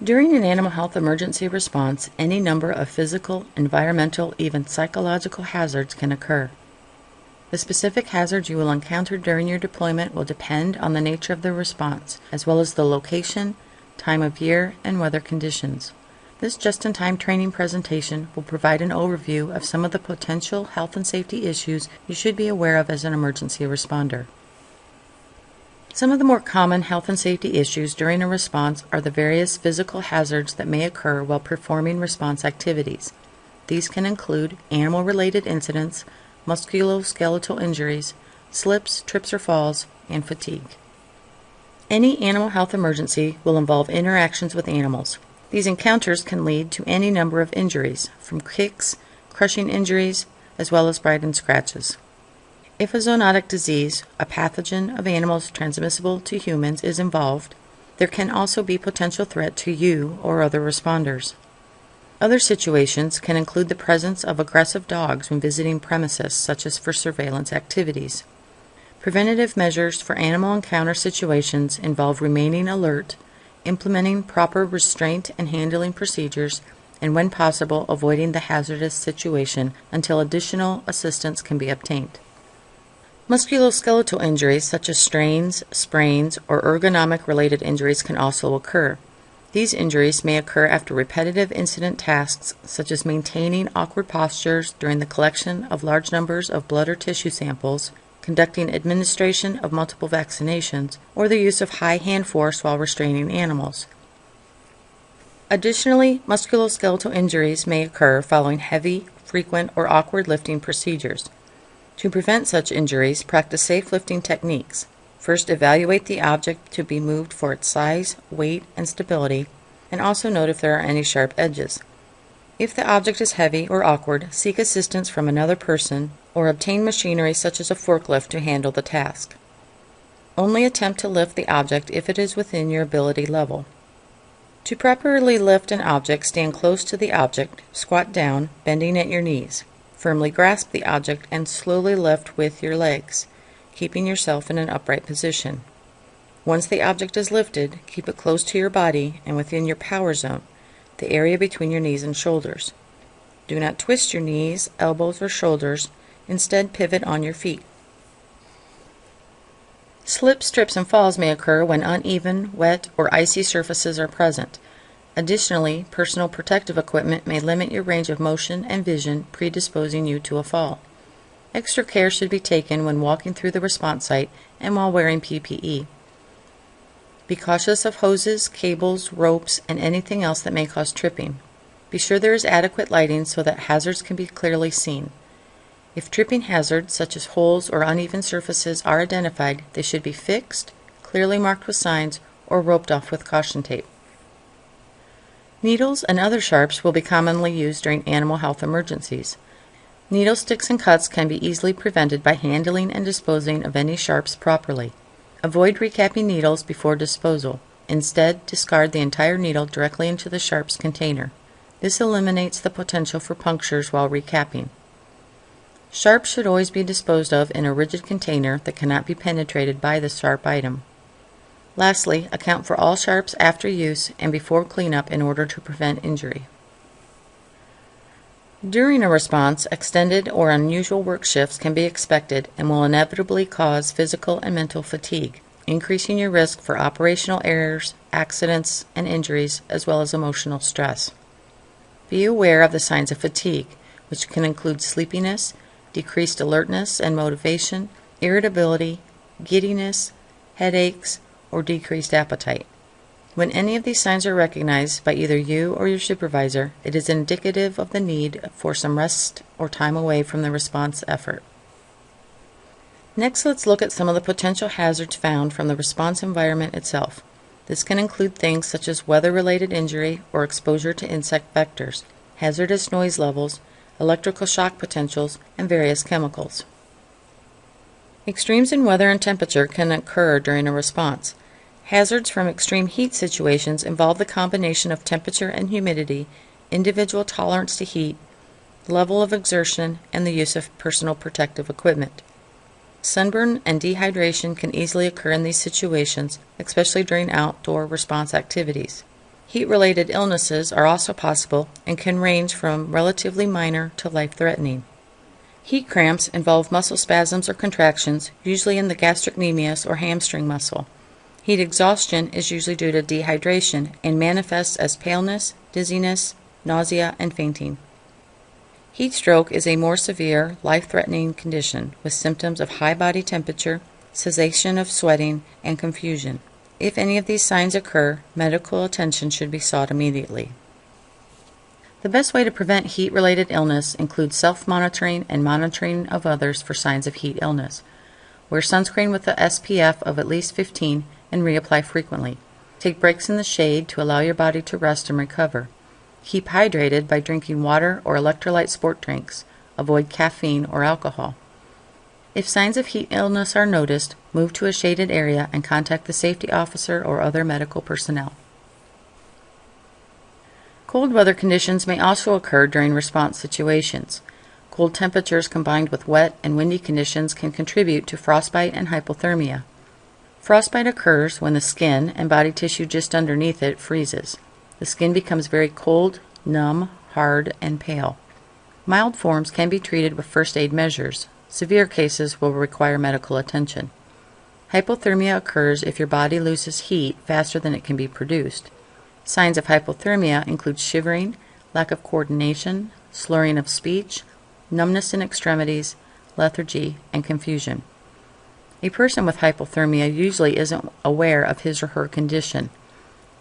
During an animal health emergency response, any number of physical, environmental, even psychological hazards can occur. The specific hazards you will encounter during your deployment will depend on the nature of the response, as well as the location, time of year, and weather conditions. This just-in-time training presentation will provide an overview of some of the potential health and safety issues you should be aware of as an emergency responder. Some of the more common health and safety issues during a response are the various physical hazards that may occur while performing response activities. These can include animal-related incidents, musculoskeletal injuries, slips, trips or falls, and fatigue. Any animal health emergency will involve interactions with animals. These encounters can lead to any number of injuries, from kicks, crushing injuries, as well as bite and scratches. If a zoonotic disease, a pathogen of animals transmissible to humans, is involved, there can also be potential threat to you or other responders. Other situations can include the presence of aggressive dogs when visiting premises, such as for surveillance activities. Preventative measures for animal encounter situations involve remaining alert, implementing proper restraint and handling procedures, and when possible, avoiding the hazardous situation until additional assistance can be obtained. Musculoskeletal injuries such as strains, sprains, or ergonomic-related injuries can also occur. These injuries may occur after repetitive incident tasks such as maintaining awkward postures during the collection of large numbers of blood or tissue samples, conducting administration of multiple vaccinations, or the use of high hand force while restraining animals. Additionally, musculoskeletal injuries may occur following heavy, frequent, or awkward lifting procedures. To prevent such injuries, practice safe lifting techniques. First, evaluate the object to be moved for its size, weight, and stability, and also note if there are any sharp edges. If the object is heavy or awkward, seek assistance from another person or obtain machinery such as a forklift to handle the task. Only attempt to lift the object if it is within your ability level. To properly lift an object, stand close to the object, squat down, bending at your knees. Firmly grasp the object and slowly lift with your legs, keeping yourself in an upright position. Once the object is lifted, keep it close to your body and within your power zone, the area between your knees and shoulders. Do not twist your knees, elbows, or shoulders. Instead, pivot on your feet. Slips, trips, and falls may occur when uneven, wet, or icy surfaces are present. Additionally, personal protective equipment may limit your range of motion and vision, predisposing you to a fall. Extra care should be taken when walking through the response site and while wearing PPE. Be cautious of hoses, cables, ropes, and anything else that may cause tripping. Be sure there is adequate lighting so that hazards can be clearly seen. If tripping hazards, such as holes or uneven surfaces, are identified, they should be fixed, clearly marked with signs, or roped off with caution tape. Needles and other sharps will be commonly used during animal health emergencies. Needle sticks and cuts can be easily prevented by handling and disposing of any sharps properly. Avoid recapping needles before disposal. Instead, discard the entire needle directly into the sharps container. This eliminates the potential for punctures while recapping. Sharps should always be disposed of in a rigid container that cannot be penetrated by the sharp item. Lastly, account for all sharps after use and before cleanup in order to prevent injury. During a response, extended or unusual work shifts can be expected and will inevitably cause physical and mental fatigue, increasing your risk for operational errors, accidents, and injuries, as well as emotional stress. Be aware of the signs of fatigue, which can include sleepiness, decreased alertness and motivation, irritability, giddiness, headaches, or decreased appetite. When any of these signs are recognized by either you or your supervisor, it is indicative of the need for some rest or time away from the response effort. Next, let's look at some of the potential hazards found from the response environment itself. This can include things such as weather-related injury or exposure to insect vectors, hazardous noise levels, electrical shock potentials, and various chemicals. Extremes in weather and temperature can occur during a response. Hazards from extreme heat situations involve the combination of temperature and humidity, individual tolerance to heat, level of exertion, and the use of personal protective equipment. Sunburn and dehydration can easily occur in these situations, especially during outdoor response activities. Heat-related illnesses are also possible and can range from relatively minor to life-threatening. Heat cramps involve muscle spasms or contractions, usually in the gastrocnemius or hamstring muscle. Heat exhaustion is usually due to dehydration and manifests as paleness, dizziness, nausea, and fainting. Heat stroke is a more severe, life-threatening condition with symptoms of high body temperature, cessation of sweating, and confusion. If any of these signs occur, medical attention should be sought immediately. The best way to prevent heat-related illness includes self-monitoring and monitoring of others for signs of heat illness. Wear sunscreen with the SPF of at least 15 and reapply frequently. Take breaks in the shade to allow your body to rest and recover. Keep hydrated by drinking water or electrolyte sport drinks. Avoid caffeine or alcohol. If signs of heat illness are noticed, move to a shaded area and contact the safety officer or other medical personnel. Cold weather conditions may also occur during response situations. Cold temperatures combined with wet and windy conditions can contribute to frostbite and hypothermia. Frostbite occurs when the skin and body tissue just underneath it freezes. The skin becomes very cold, numb, hard, and pale. Mild forms can be treated with first aid measures. Severe cases will require medical attention. Hypothermia occurs if your body loses heat faster than it can be produced. Signs of hypothermia include shivering, lack of coordination, slurring of speech, numbness in extremities, lethargy, and confusion. A person with hypothermia usually isn't aware of his or her condition.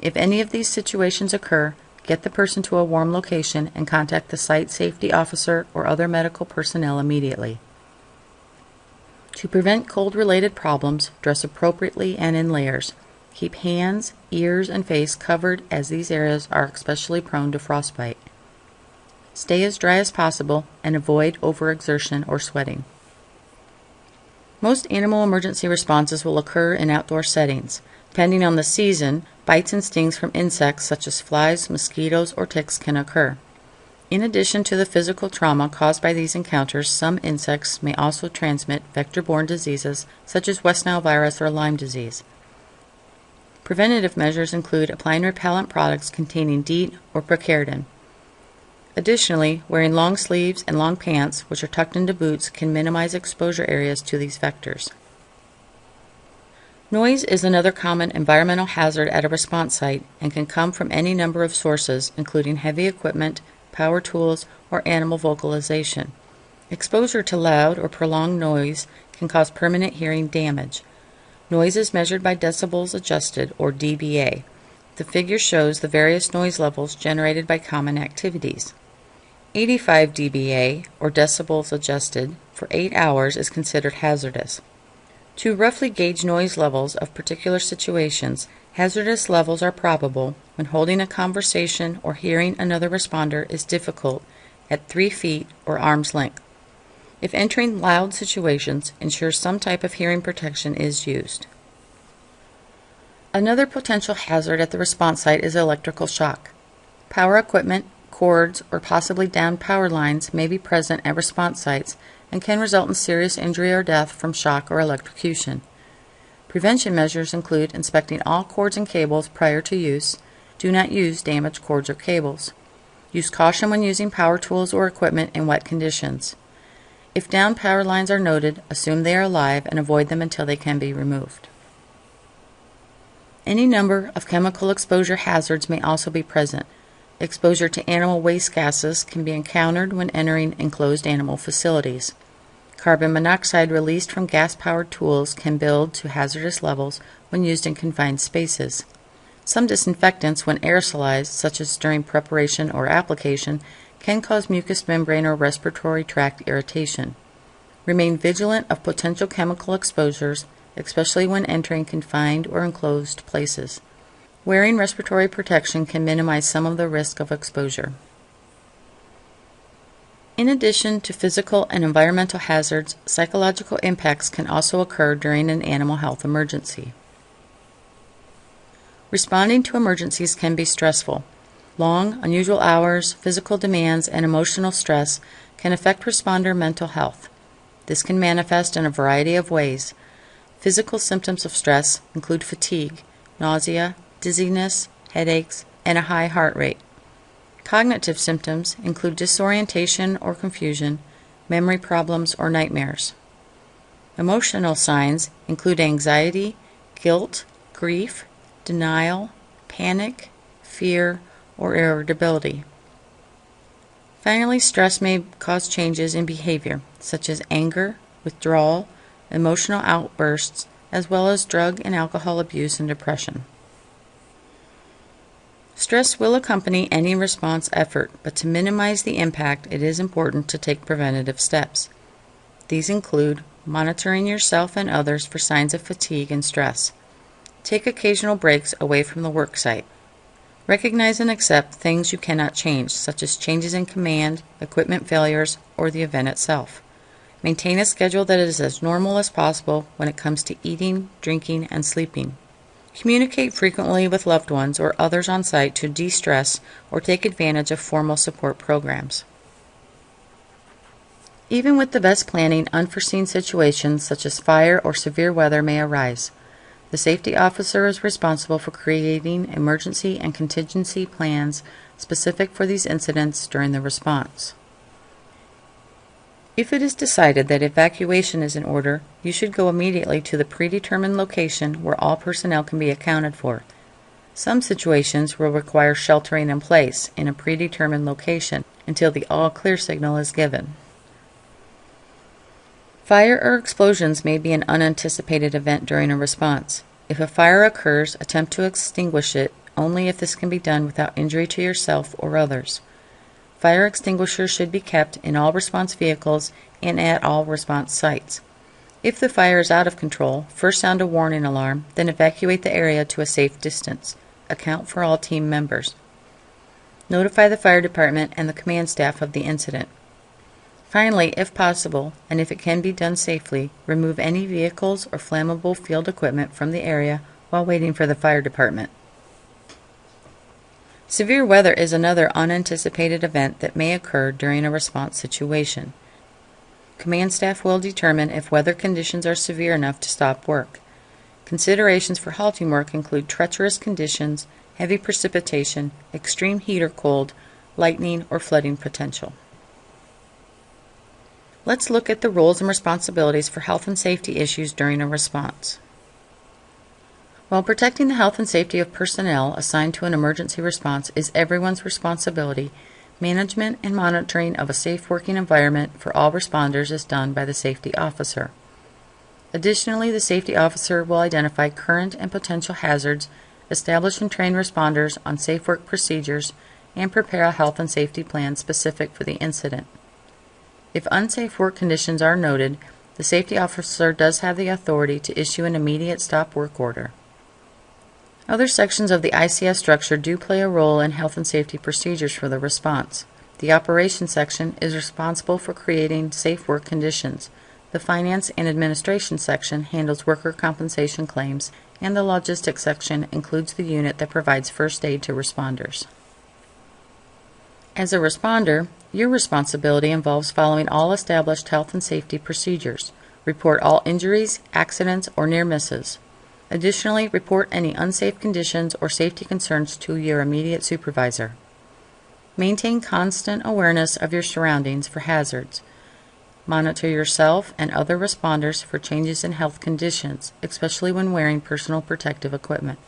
If any of these situations occur, get the person to a warm location and contact the site safety officer or other medical personnel immediately. To prevent cold-related problems, dress appropriately and in layers. Keep hands, ears, and face covered as these areas are especially prone to frostbite. Stay as dry as possible and avoid overexertion or sweating. Most animal emergency responses will occur in outdoor settings. Depending on the season, bites and stings from insects such as flies, mosquitoes, or ticks can occur. In addition to the physical trauma caused by these encounters, some insects may also transmit vector-borne diseases such as West Nile virus or Lyme disease. Preventative measures include applying repellent products containing DEET or preparedness. Additionally, wearing long sleeves and long pants, which are tucked into boots, can minimize exposure areas to these vectors. Noise is another common environmental hazard at a response site and can come from any number of sources, including heavy equipment, power tools, or animal vocalization. Exposure to loud or prolonged noise can cause permanent hearing damage. Noise is measured by decibels adjusted, or dBA. The figure shows the various noise levels generated by common activities. 85 dBA, or decibels adjusted, for 8 hours is considered hazardous. To roughly gauge noise levels of particular situations, hazardous levels are probable when holding a conversation or hearing another responder is difficult at 3 feet or arm's length. If entering loud situations, ensure some type of hearing protection is used. Another potential hazard at the response site is electrical shock. Power equipment, cords, or possibly downed power lines may be present at response sites and can result in serious injury or death from shock or electrocution. Prevention measures include inspecting all cords and cables prior to use. Do not use damaged cords or cables. Use caution when using power tools or equipment in wet conditions. If downed power lines are noted, assume they are alive and avoid them until they can be removed. Any number of chemical exposure hazards may also be present. Exposure to animal waste gases can be encountered when entering enclosed animal facilities. Carbon monoxide released from gas-powered tools can build to hazardous levels when used in confined spaces. Some disinfectants, when aerosolized, such as during preparation or application, can cause mucous membrane or respiratory tract irritation. Remain vigilant of potential chemical exposures, especially when entering confined or enclosed places. Wearing respiratory protection can minimize some of the risk of exposure. In addition to physical and environmental hazards, psychological impacts can also occur during an animal health emergency. Responding to emergencies can be stressful. Long, unusual hours, physical demands, and emotional stress can affect responder mental health. This can manifest in a variety of ways. Physical symptoms of stress include fatigue, nausea, dizziness, headaches, and a high heart rate. Cognitive symptoms include disorientation or confusion, memory problems, or nightmares. Emotional signs include anxiety, guilt, grief, denial, panic, fear, or irritability. Finally, stress may cause changes in behavior, such as anger, withdrawal, emotional outbursts, as well as drug and alcohol abuse and depression. Stress will accompany any response effort, but to minimize the impact, it is important to take preventative steps. These include monitoring yourself and others for signs of fatigue and stress. Take occasional breaks away from the work site. Recognize and accept things you cannot change, such as changes in command, equipment failures, or the event itself. Maintain a schedule that is as normal as possible when it comes to eating, drinking, and sleeping. Communicate frequently with loved ones or others on site to de-stress or take advantage of formal support programs. Even with the best planning, unforeseen situations such as fire or severe weather may arise. The safety officer is responsible for creating emergency and contingency plans specific for these incidents during the response. If it is decided that evacuation is in order, you should go immediately to the predetermined location where all personnel can be accounted for. Some situations will require sheltering in place in a predetermined location until the all-clear signal is given. Fire or explosions may be an unanticipated event during a response. If a fire occurs, attempt to extinguish it only if this can be done without injury to yourself or others. Fire extinguishers should be kept in all response vehicles and at all response sites. If the fire is out of control, first sound a warning alarm, then evacuate the area to a safe distance. Account for all team members. Notify the fire department and the command staff of the incident. Finally, if possible, and if it can be done safely, remove any vehicles or flammable field equipment from the area while waiting for the fire department. Severe weather is another unanticipated event that may occur during a response situation. Command staff will determine if weather conditions are severe enough to stop work. Considerations for halting work include treacherous conditions, heavy precipitation, extreme heat or cold, lightning, or flooding potential. Let's look at the roles and responsibilities for health and safety issues during a response. While protecting the health and safety of personnel assigned to an emergency response is everyone's responsibility, management and monitoring of a safe working environment for all responders is done by the safety officer. Additionally, the safety officer will identify current and potential hazards, establish and train responders on safe work procedures, and prepare a health and safety plan specific for the incident. If unsafe work conditions are noted, the safety officer does have the authority to issue an immediate stop work order. Other sections of the ICS structure do play a role in health and safety procedures for the response. The operations section is responsible for creating safe work conditions. The finance and administration section handles worker compensation claims, and the logistics section includes the unit that provides first aid to responders. As a responder, your responsibility involves following all established health and safety procedures. Report all injuries, accidents, or near misses. Additionally, report any unsafe conditions or safety concerns to your immediate supervisor. Maintain constant awareness of your surroundings for hazards. Monitor yourself and other responders for changes in health conditions, especially when wearing personal protective equipment.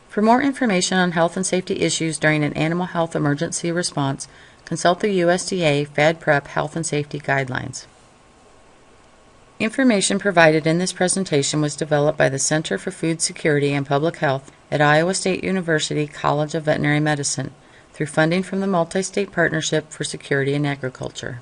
For more information on health and safety issues during an animal health emergency response, consult the USDA FADPREP Health and Safety Guidelines. Information provided in this presentation was developed by the Center for Food Security and Public Health at Iowa State University College of Veterinary Medicine through funding from the Multi-State Partnership for Security in Agriculture.